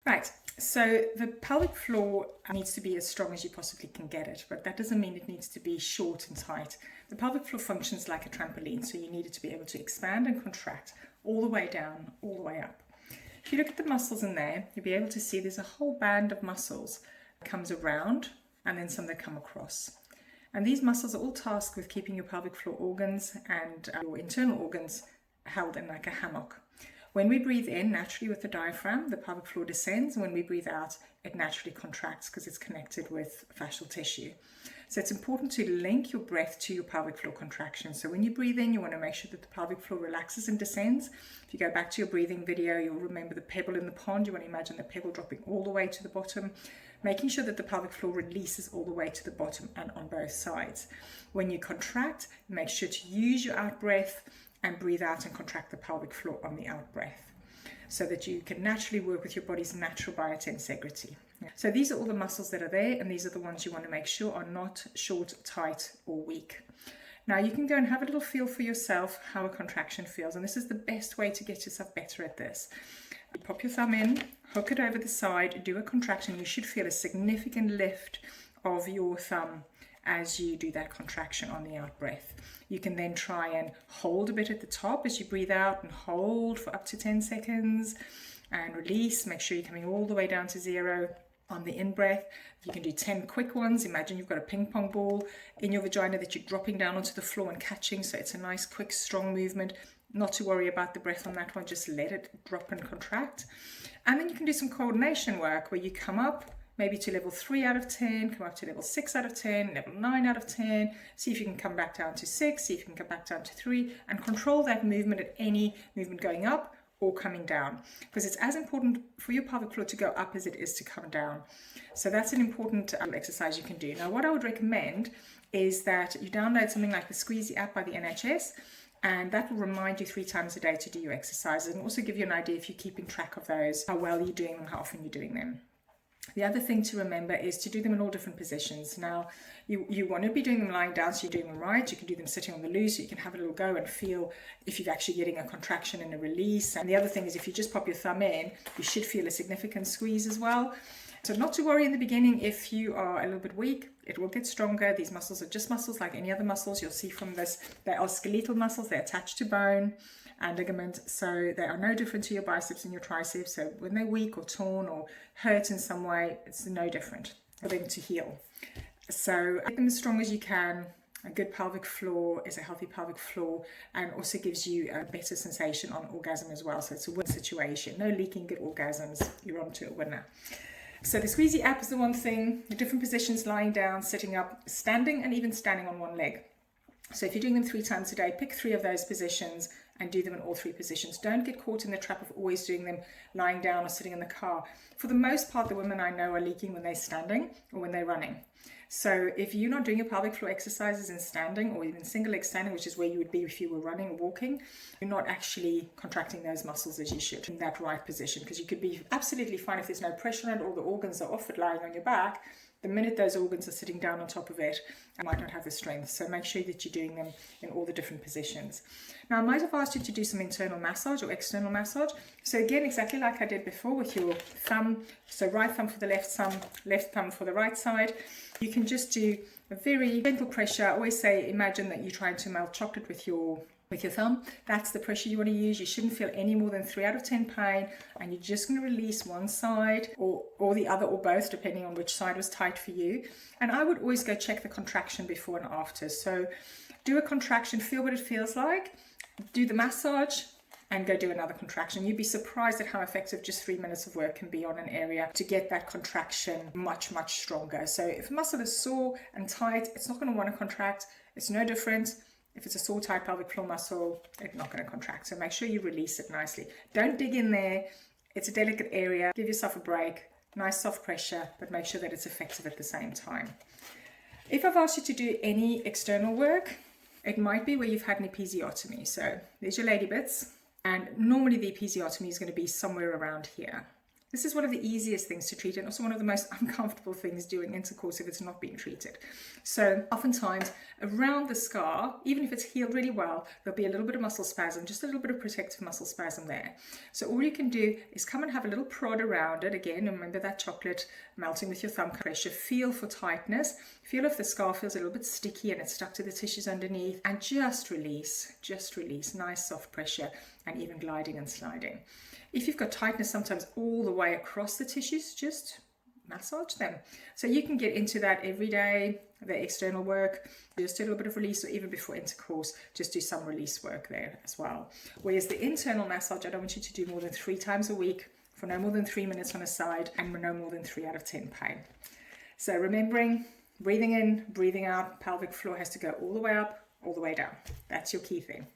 Right, so the pelvic floor needs to be as strong as you possibly can get it, but that doesn't mean it needs to be short and tight. The pelvic floor functions like a trampoline, so you need it to be able to expand and contract all the way down, all the way up. If you look at the muscles in there, you'll be able to see there's a whole band of muscles that comes around and then some that come across. And these muscles are all tasked with keeping your pelvic floor organs and your internal organs held in like a hammock. When we breathe in naturally with the diaphragm, the pelvic floor descends, and when we breathe out, it naturally contracts because it's connected with fascial tissue. So it's important to link your breath to your pelvic floor contraction. So when you breathe in, you want to make sure that the pelvic floor relaxes and descends. If you go back to your breathing video, you'll remember the pebble in the pond. You want to imagine the pebble dropping all the way to the bottom, making sure that the pelvic floor releases all the way to the bottom and on both sides. When you contract, make sure to use your out breath and breathe out and contract the pelvic floor on the out breath, so that you can naturally work with your body's natural biotensegrity. So these are all the muscles that are there, and these are the ones you want to make sure are not short, tight, or weak. Now you can go and have a little feel for yourself how a contraction feels, and this is the best way to get yourself better at this. You pop your thumb in, hook it over the side, do a contraction. You should feel a significant lift of your thumb as you do that contraction on the out breath. You can then try and hold a bit at the top as you breathe out, and hold for up to 10 seconds and release. Make sure you're coming all the way down to 0 on the in breath. You can do 10 quick ones. Imagine you've got a ping pong ball in your vagina that you're dropping down onto the floor and catching, so it's a nice quick strong movement. Not to worry about the breath on that one, just let it drop and contract. And then you can do some coordination work where you come up maybe to level 3 out of 10, come up to level 6 out of 10, level 9 out of 10, see if you can come back down to 6, see if you can come back down to 3, and control that movement at any movement going up or coming down, because it's as important for your pelvic floor to go up as it is to come down. So that's an important exercise you can do. Now what I would recommend is that you download something like the Squeezy app by the NHS, and that will remind you 3 times a day to do your exercises, and also give you an idea if you're keeping track of those, how well you're doing them, how often you're doing them. The other thing to remember is to do them in all different positions. Now, you want to be doing them lying down, so you're doing them right. You can do them sitting on the loose, so you can have a little go and feel if you're actually getting a contraction and a release. And the other thing is, if you just pop your thumb in, you should feel a significant squeeze as well. So not to worry in the beginning if you are a little bit weak. It will get stronger. These muscles are just muscles like any other muscles. You'll see from this, they are skeletal muscles. They're attached to bone and ligament, so they are no different to your biceps and your triceps. So when they're weak or torn or hurt in some way, it's no different for them to heal. So make them as strong as you can. A good pelvic floor is a healthy pelvic floor, and also gives you a better sensation on orgasm as well. So it's a win situation. No leaking, good orgasms. You're on to a winner. So the Squeezy app is the one thing. The different positions: lying down, sitting up, standing, and even standing on one leg. So if you're doing them 3 times a day, pick 3 of those positions and do them in all 3 positions. Don't get caught in the trap of always doing them lying down or sitting in the car. For the most part, the women I know are leaking when they're standing or when they're running. So if you're not doing your pelvic floor exercises in standing, or even single leg standing, which is where you would be if you were running or walking, you're not actually contracting those muscles as you should in that right position, because you could be absolutely fine if there's no pressure and all the organs are off it lying on your back. The minute those organs are sitting down on top of it, you might not have the strength. So make sure that you're doing them in all the different positions. Now, I might have asked you to do some internal massage or external massage. So again, exactly like I did before with your thumb. So right thumb for the left thumb for the right side. You can just do a very gentle pressure. I always say, imagine that you're trying to melt chocolate with your thumb. That's the pressure you want to use. You shouldn't feel any more than 3 out of 10 pain, and you're just going to release one side or the other, or both, depending on which side was tight for you. And I would always go check the contraction before and after. So do a contraction, feel what it feels like, do the massage, and go do another contraction. You'd be surprised at how effective just 3 minutes of work can be on an area to get that contraction much, much stronger. So if a muscle is sore and tight, it's not going to want to contract. It's no different. If it's a sore, tight pelvic floor muscle, it's not going to contract. So make sure you release it nicely. Don't dig in there. It's a delicate area. Give yourself a break. Nice soft pressure, but make sure that it's effective at the same time. If I've asked you to do any external work, it might be where you've had an episiotomy. So there's your lady bits. And normally the episiotomy is going to be somewhere around here. This is one of the easiest things to treat and also one of the most uncomfortable things during intercourse if it's not being treated. So oftentimes around the scar, even if it's healed really well, there'll be a little bit of muscle spasm, just a little bit of protective muscle spasm there. So all you can do is come and have a little prod around it. Again, remember that chocolate melting with your thumb pressure. Feel for tightness. Feel if the scar feels a little bit sticky and it's stuck to the tissues underneath, and just release. Nice soft pressure and even gliding and sliding. If you've got tightness sometimes all the way across the tissues, just massage them. So you can get into that every day, the external work, just do a little bit of release, or even before intercourse, just do some release work there as well. Whereas the internal massage, I don't want you to do more than 3 times a week for no more than 3 minutes on a side and no more than 3 out of 10 pain. So remembering, breathing in, breathing out, pelvic floor has to go all the way up, all the way down. That's your key thing.